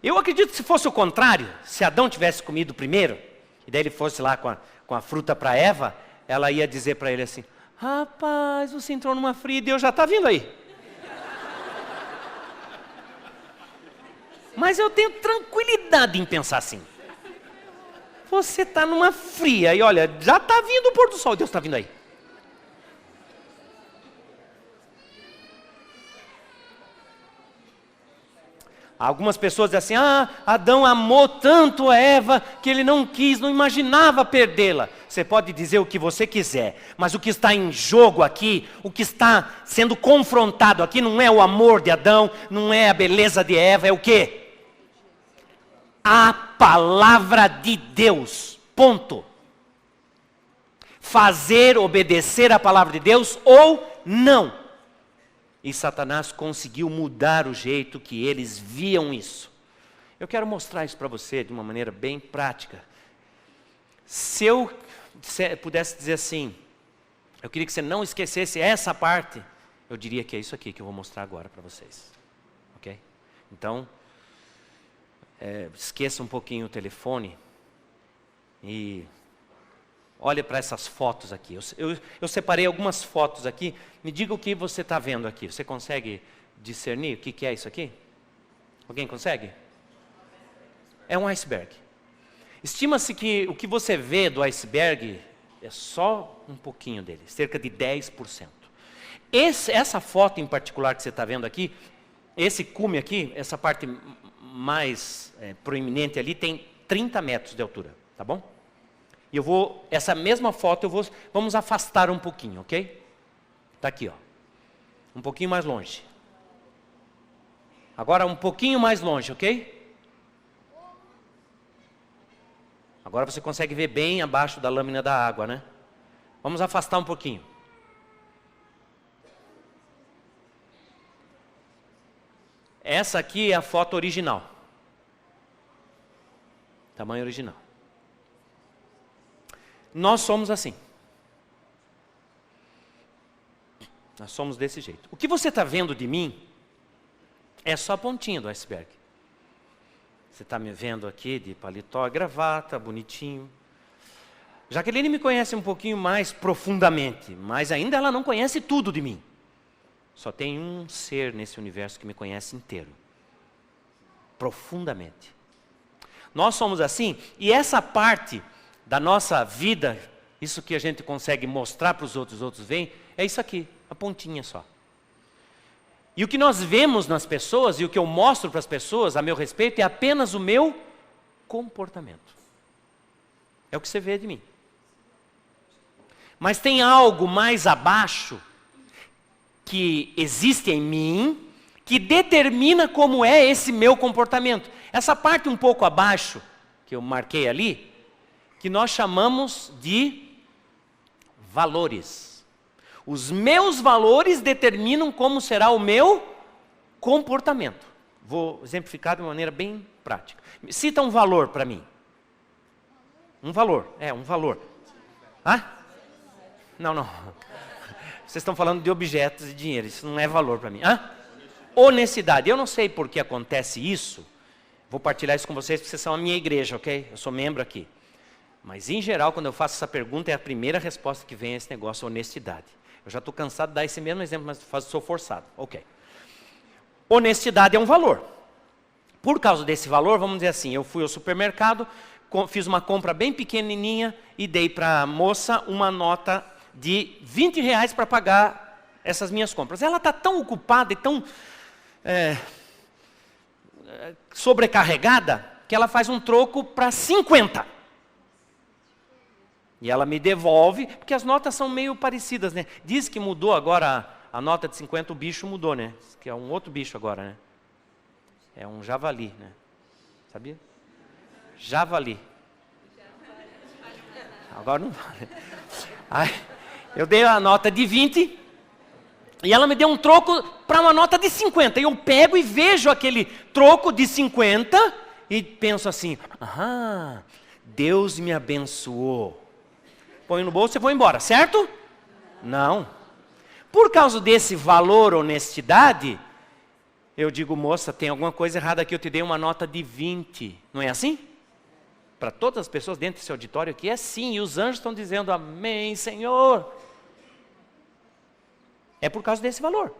Eu acredito que se fosse o contrário, se Adão tivesse comido primeiro, e daí ele fosse lá com a fruta para Eva, ela ia dizer para ele assim, rapaz, você entrou numa fria e Deus já está vindo aí. Mas eu tenho tranquilidade em pensar assim. Você está numa fria e olha, já está vindo o pôr do sol, Deus está vindo aí. Algumas pessoas dizem assim, Adão amou tanto a Eva que ele não quis, não imaginava perdê-la. Você pode dizer o que você quiser, mas o que está em jogo aqui, o que está sendo confrontado aqui não é o amor de Adão, não é a beleza de Eva, é o quê? A palavra de Deus, ponto. Fazer, obedecer a palavra de Deus ou não. E Satanás conseguiu mudar o jeito que eles viam isso. Eu quero mostrar isso para você de uma maneira bem prática. Se eu pudesse dizer assim, eu queria que você não esquecesse essa parte, eu diria que é isso aqui que eu vou mostrar agora para vocês. Ok? Então, esqueça um pouquinho o telefone e olha para essas fotos aqui. Eu separei algumas fotos aqui. Me diga o que você está vendo aqui. Você consegue discernir o que é isso aqui? Alguém consegue? É um iceberg. Estima-se que o que você vê do iceberg é só um pouquinho dele, cerca de 10%. Essa foto em particular que você está vendo aqui, esse cume aqui, essa parte mais proeminente ali, tem 30 metros de altura, tá bom? E essa mesma foto, vamos afastar um pouquinho, ok? Está aqui, ó. Um pouquinho mais longe. Agora um pouquinho mais longe, ok? Agora você consegue ver bem abaixo da lâmina da água, né? Vamos afastar um pouquinho. Essa aqui é a foto original. Tamanho original. Nós somos assim. Nós somos desse jeito. O que você está vendo de mim é só a pontinha do iceberg. Você está me vendo aqui de paletó, gravata, bonitinho. Jaqueline me conhece um pouquinho mais profundamente, mas ainda ela não conhece tudo de mim. Só tem um ser nesse universo que me conhece inteiro. Profundamente. Nós somos assim, e essa parte da nossa vida, isso que a gente consegue mostrar para os outros veem, é isso aqui, a pontinha só. E o que nós vemos nas pessoas, e o que eu mostro para as pessoas a meu respeito, é apenas o meu comportamento. É o que você vê de mim. Mas tem algo mais abaixo, que existe em mim, que determina como é esse meu comportamento. Essa parte um pouco abaixo, que eu marquei ali, que nós chamamos de valores. Os meus valores determinam como será o meu comportamento. Vou exemplificar de uma maneira bem prática. Cita um valor para mim. Um valor, um valor. Não. Vocês estão falando de objetos e dinheiro, isso não é valor para mim. Honestidade. Eu não sei por que acontece isso. Vou partilhar isso com vocês, porque vocês são a minha igreja, ok? Eu sou membro aqui. Mas, em geral, quando eu faço essa pergunta, é a primeira resposta que vem a esse negócio, honestidade. Eu já estou cansado de dar esse mesmo exemplo, mas sou forçado. Ok. Honestidade é um valor. Por causa desse valor, vamos dizer assim, eu fui ao supermercado, fiz uma compra bem pequenininha e dei para a moça uma nota de R$20 para pagar essas minhas compras. Ela está tão ocupada e tão sobrecarregada que ela faz um troco para 50. E ela me devolve, porque as notas são meio parecidas, né? Diz que mudou agora a nota de 50, o bicho mudou, né? Que é um outro bicho agora, né? É um javali, né? Sabia? Javali. Agora não vale. Aí, eu dei a nota de 20 e ela me deu um troco para uma nota de 50. E eu pego e vejo aquele troco de 50 e penso assim, Deus me abençoou. Põe no bolso e vou embora, certo? Não. Por causa desse valor honestidade, eu digo, moça, tem alguma coisa errada aqui, eu te dei uma nota de 20. Não é assim? Para todas as pessoas dentro desse auditório aqui, é sim. E os anjos estão dizendo, amém, Senhor. É por causa desse valor.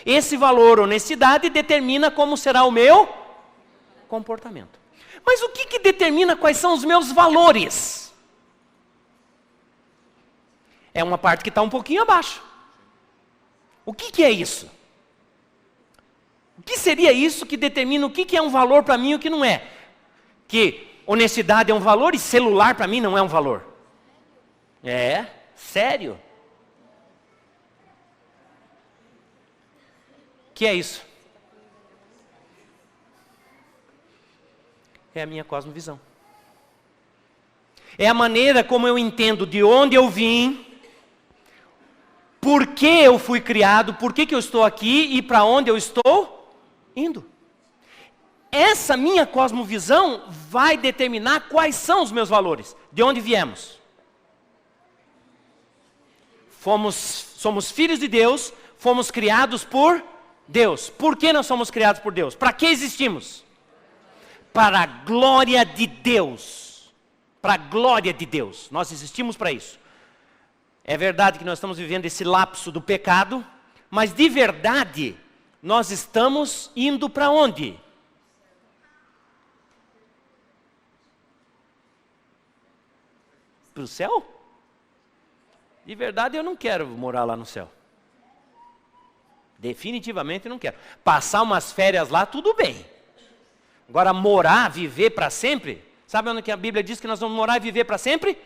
Esse valor, honestidade, determina como será o meu comportamento. Mas o que determina quais são os meus valores? É uma parte que está um pouquinho abaixo. O que é isso? O que seria isso que determina o que é um valor para mim e o que não é? Que honestidade é um valor e celular para mim não é um valor. É, sério. O que é isso? É a minha cosmovisão. É a maneira como eu entendo de onde eu vim, por que eu fui criado, por que eu estou aqui e para onde eu estou indo. Essa minha cosmovisão vai determinar quais são os meus valores, de onde viemos. Somos filhos de Deus, fomos criados por Deus. Por que nós somos criados por Deus? Para que existimos? Para a glória de Deus. Para a glória de Deus. Nós existimos para isso. É verdade que nós estamos vivendo esse lapso do pecado, mas de verdade, nós estamos indo para onde? Para o céu? De verdade eu não quero morar lá no céu. Definitivamente não quero. Passar umas férias lá, tudo bem. Agora morar, viver para sempre, sabe onde que a Bíblia diz que nós vamos morar e viver para sempre?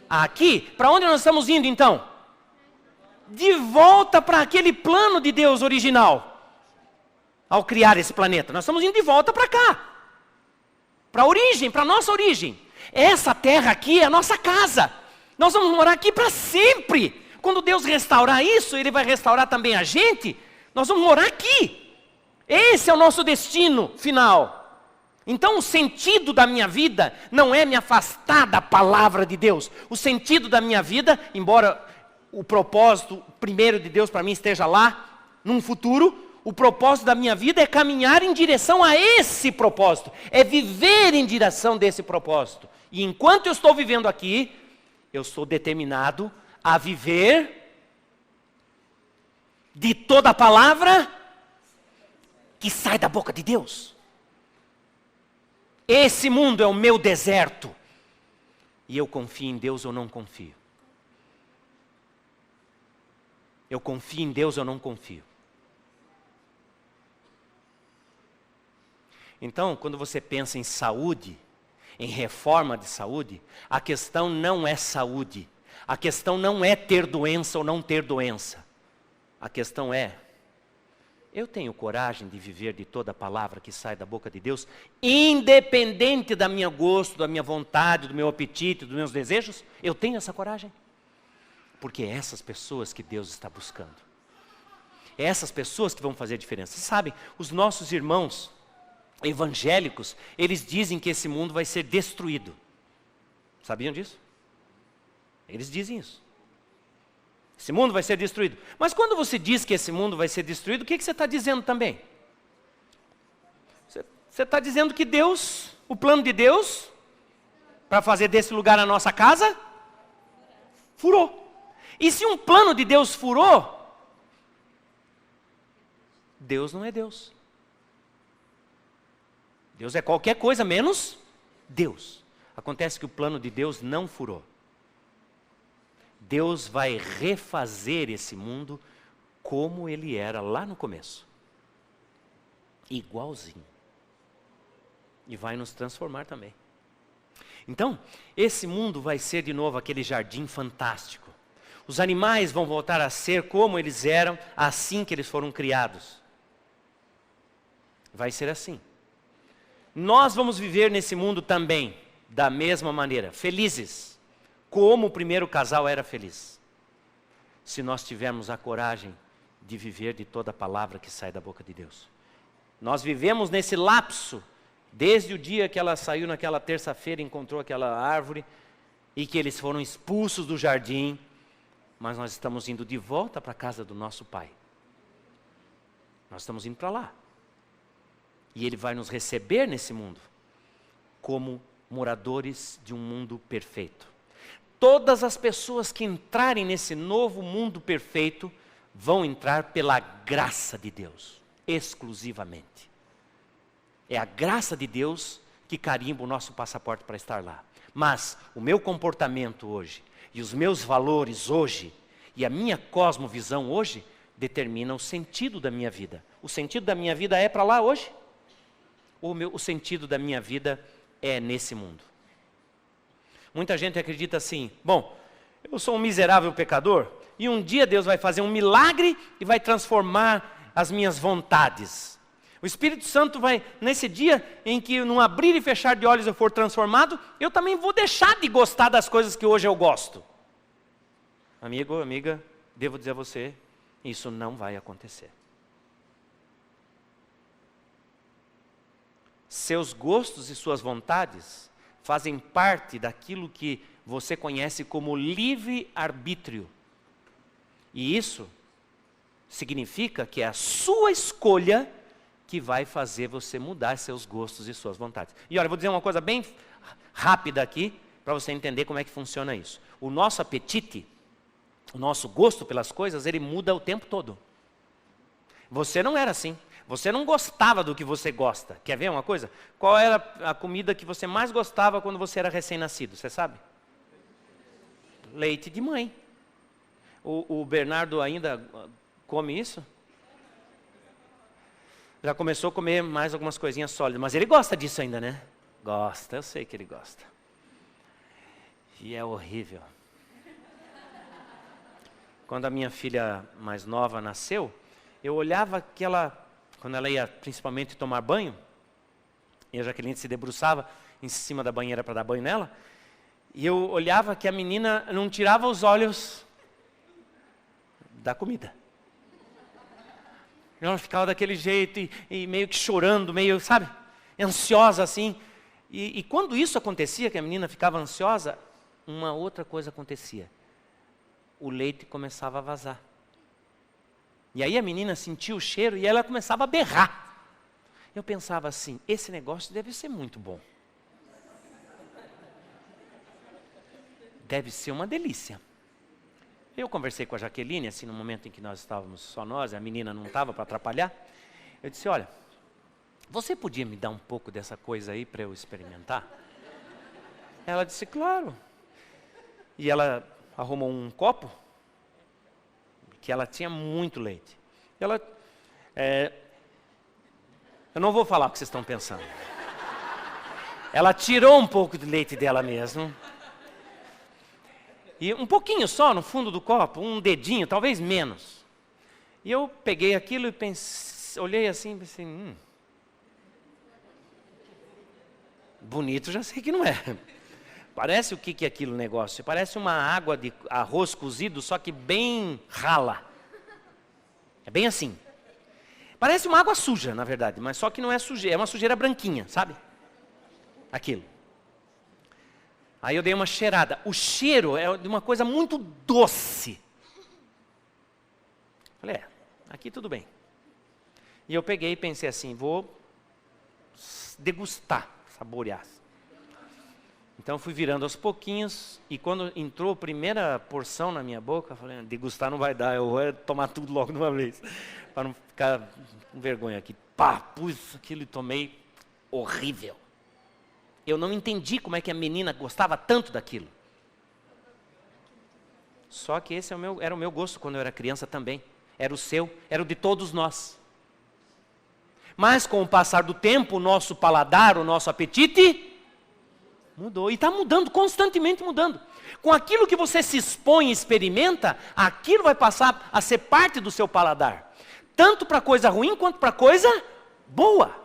Aqui. Para onde nós estamos indo então? De volta para aquele plano de Deus original. Ao criar esse planeta. Nós estamos indo de volta para cá. Para a origem, para a nossa origem. Essa terra aqui é a nossa casa. Nós vamos morar aqui para sempre. Quando Deus restaurar isso, Ele vai restaurar também a gente. Nós vamos morar aqui. Esse é o nosso destino final. Então o sentido da minha vida não é me afastar da palavra de Deus. O sentido da minha vida, embora o propósito primeiro de Deus para mim esteja lá, num futuro, o propósito da minha vida é caminhar em direção a esse propósito. É viver em direção desse propósito. E enquanto eu estou vivendo aqui, eu sou determinado a viver de toda a palavra que sai da boca de Deus. Esse mundo é o meu deserto. E eu confio em Deus ou não confio? Eu confio em Deus ou não confio? Então, quando você pensa em saúde, em reforma de saúde, a questão não é saúde. A questão não é ter doença ou não ter doença. A questão é, eu tenho coragem de viver de toda a palavra que sai da boca de Deus, independente da minha gosto, da minha vontade, do meu apetite, dos meus desejos? Eu tenho essa coragem? Porque é essas pessoas que Deus está buscando. É essas pessoas que vão fazer a diferença. Vocês sabem, os nossos irmãos evangélicos, eles dizem que esse mundo vai ser destruído. Sabiam disso? Eles dizem isso. Esse mundo vai ser destruído. Mas quando você diz que esse mundo vai ser destruído, o que você está dizendo também? Você está dizendo que Deus, o plano de Deus, para fazer desse lugar a nossa casa, furou. E se um plano de Deus furou, Deus não é Deus. Deus é qualquer coisa menos Deus. Acontece que o plano de Deus não furou. Deus vai refazer esse mundo como ele era lá no começo. Igualzinho. E vai nos transformar também. Então, esse mundo vai ser de novo aquele jardim fantástico. Os animais vão voltar a ser como eles eram, assim que eles foram criados. Vai ser assim. Nós vamos viver nesse mundo também, da mesma maneira, felizes, como o primeiro casal era feliz. Se nós tivermos a coragem de viver de toda a palavra que sai da boca de Deus. Nós vivemos nesse lapso, desde o dia que ela saiu naquela terça-feira, encontrou aquela árvore, e que eles foram expulsos do jardim, mas nós estamos indo de volta para a casa do nosso Pai. Nós estamos indo para lá. E Ele vai nos receber nesse mundo, como moradores de um mundo perfeito. Todas as pessoas que entrarem nesse novo mundo perfeito, vão entrar pela graça de Deus, exclusivamente. É a graça de Deus que carimba o nosso passaporte para estar lá. Mas o meu comportamento hoje, e os meus valores hoje, e a minha cosmovisão hoje, determina o sentido da minha vida. O sentido da minha vida é para lá hoje? Ou o sentido da minha vida é nesse mundo? Muita gente acredita assim, bom, eu sou um miserável pecador e um dia Deus vai fazer um milagre e vai transformar as minhas vontades. O Espírito Santo vai, nesse dia em que num abrir e fechar de olhos eu for transformado, eu também vou deixar de gostar das coisas que hoje eu gosto. Amigo, amiga, devo dizer a você, isso não vai acontecer. Seus gostos e suas vontades fazem parte daquilo que você conhece como livre-arbítrio. E isso significa que é a sua escolha que vai fazer você mudar seus gostos e suas vontades. E olha, eu vou dizer uma coisa bem rápida aqui, para você entender como é que funciona isso. O nosso apetite, o nosso gosto pelas coisas, ele muda o tempo todo. Você não era assim. Você não gostava do que você gosta. Quer ver uma coisa? Qual era a comida que você mais gostava quando você era recém-nascido? Você sabe? Leite de mãe. O Bernardo ainda come isso? Já começou a comer mais algumas coisinhas sólidas. Mas ele gosta disso ainda, né? Gosta, eu sei que ele gosta. E é horrível. Quando a minha filha mais nova nasceu, eu olhava que ela... Quando ela ia principalmente tomar banho, e a Jaqueline se debruçava em cima da banheira para dar banho nela, e eu olhava que a menina não tirava os olhos da comida. Ela ficava daquele jeito e meio que chorando, meio, sabe, ansiosa assim. E quando isso acontecia, que a menina ficava ansiosa, uma outra coisa acontecia. O leite começava a vazar. E aí a menina sentia o cheiro e ela começava a berrar. Eu pensava assim, esse negócio deve ser muito bom. Deve ser uma delícia. Eu conversei com a Jaqueline, assim, no momento em que nós estávamos só nós, a menina não estava para atrapalhar. Eu disse, olha, você podia me dar um pouco dessa coisa aí para eu experimentar? Ela disse, claro. E ela arrumou um copo, que ela tinha muito leite. Eu não vou falar o que vocês estão pensando. Ela tirou um pouco de leite dela mesmo. E um pouquinho só no fundo do copo, um dedinho, talvez menos. E eu peguei aquilo e pensei, olhei assim e pensei, bonito já sei que não é. Parece o que é aquilo negócio? Parece uma água de arroz cozido, só que bem rala. É bem assim. Parece uma água suja, na verdade, mas só que não é sujeira, é uma sujeira branquinha, sabe? Aquilo. Aí eu dei uma cheirada. O cheiro é de uma coisa muito doce. Falei, aqui tudo bem. E eu peguei e pensei assim, vou degustar, saborear. Então eu fui virando aos pouquinhos, e quando entrou a primeira porção na minha boca, eu falei, degustar não vai dar, eu vou tomar tudo logo de uma vez, para não ficar com vergonha aqui. Pá, pus aquilo e tomei, horrível. Eu não entendi como é que a menina gostava tanto daquilo. Só que esse era o meu gosto quando eu era criança também. Era o seu, era o de todos nós. Mas com o passar do tempo, o nosso paladar, o nosso apetite mudou. E está mudando, constantemente mudando. Com aquilo que você se expõe e experimenta, aquilo vai passar a ser parte do seu paladar. Tanto para coisa ruim quanto para coisa boa.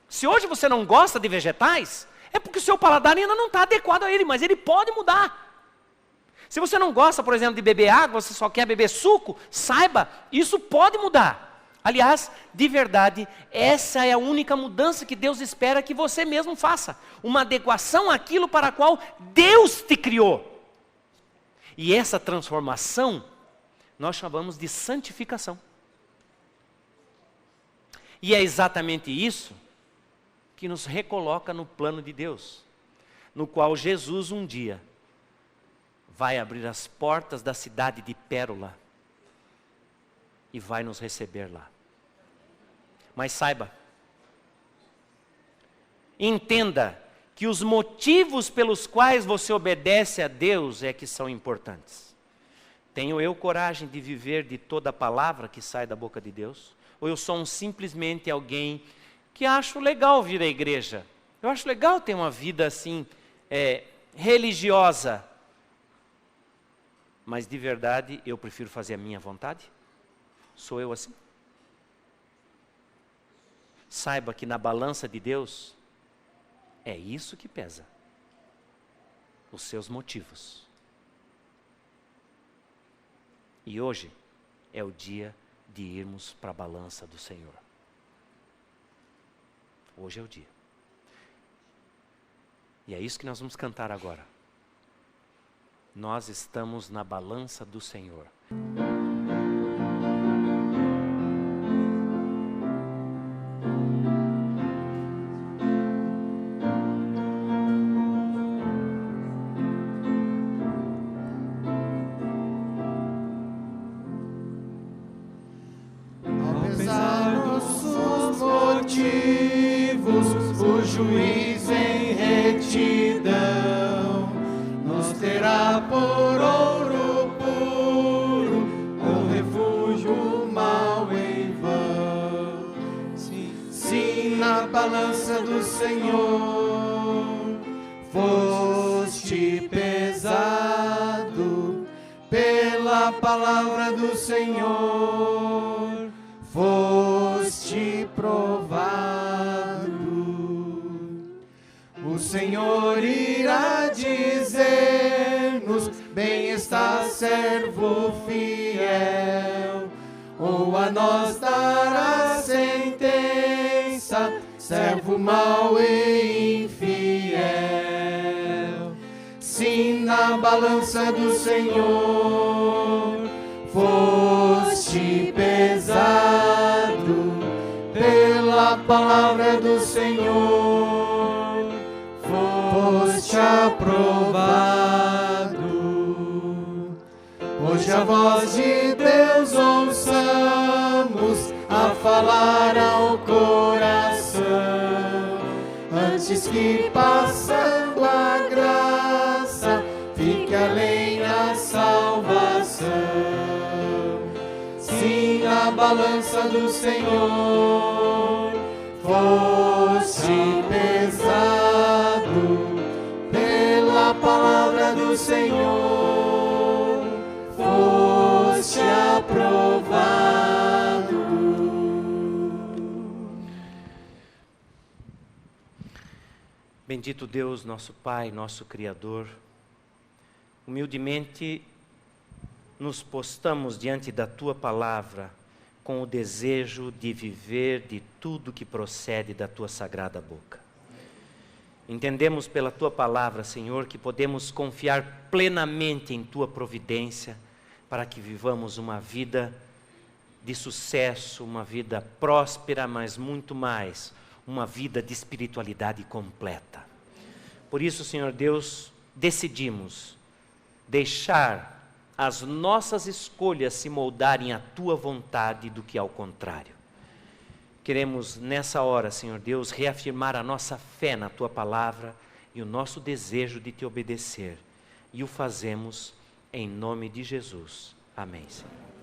Se hoje você não gosta de vegetais, é porque o seu paladar ainda não está adequado a ele, mas ele pode mudar. Se você não gosta, por exemplo, de beber água, você só quer beber suco, saiba, isso pode mudar. Aliás, de verdade, essa é a única mudança que Deus espera que você mesmo faça. Uma adequação àquilo para a qual Deus te criou. E essa transformação, nós chamamos de santificação. E é exatamente isso que nos recoloca no plano de Deus, no qual Jesus um dia vai abrir as portas da cidade de Pérola e vai nos receber lá. Mas saiba, entenda que os motivos pelos quais você obedece a Deus é que são importantes. Tenho eu coragem de viver de toda a palavra que sai da boca de Deus? Ou eu sou simplesmente alguém que acho legal vir à igreja? Eu acho legal ter uma vida assim, religiosa. Mas de verdade eu prefiro fazer a minha vontade? Sou eu assim? Saiba que na balança de Deus, é isso que pesa. Os seus motivos. E hoje é o dia de irmos para a balança do Senhor. Hoje é o dia. E é isso que nós vamos cantar agora. Nós estamos na balança do Senhor. Apesar dos motivos, o juiz em retidão nos terá por ouro puro, o refúgio mal em vão. Sim, na balança do Senhor foste pesado, pela palavra do Senhor foste provado. O Senhor irá dizer-nos: bem está, servo fiel. Ou a nós dará sentença: servo mau e infiel. Sim, na balança do Senhor foste pesado, pela palavra do Senhor foste aprovado. Hoje a voz de Deus ouçamos a falar ao coração, antes que passando a graça fique além a salvação. Sim, na balança do Senhor foste pesado, pela palavra do Senhor foste aprovado. Bendito Deus, nosso Pai, nosso Criador, humildemente nos postamos diante da Tua Palavra com o desejo de viver de tudo que procede da Tua sagrada boca. Entendemos pela Tua Palavra, Senhor, que podemos confiar plenamente em Tua providência para que vivamos uma vida de sucesso, uma vida próspera, mas muito mais, uma vida de espiritualidade completa. Por isso, Senhor Deus, decidimos deixar as nossas escolhas se moldarem à Tua vontade do que ao contrário. Queremos nessa hora, Senhor Deus, reafirmar a nossa fé na Tua Palavra e o nosso desejo de Te obedecer. E o fazemos em nome de Jesus. Amém, Senhor.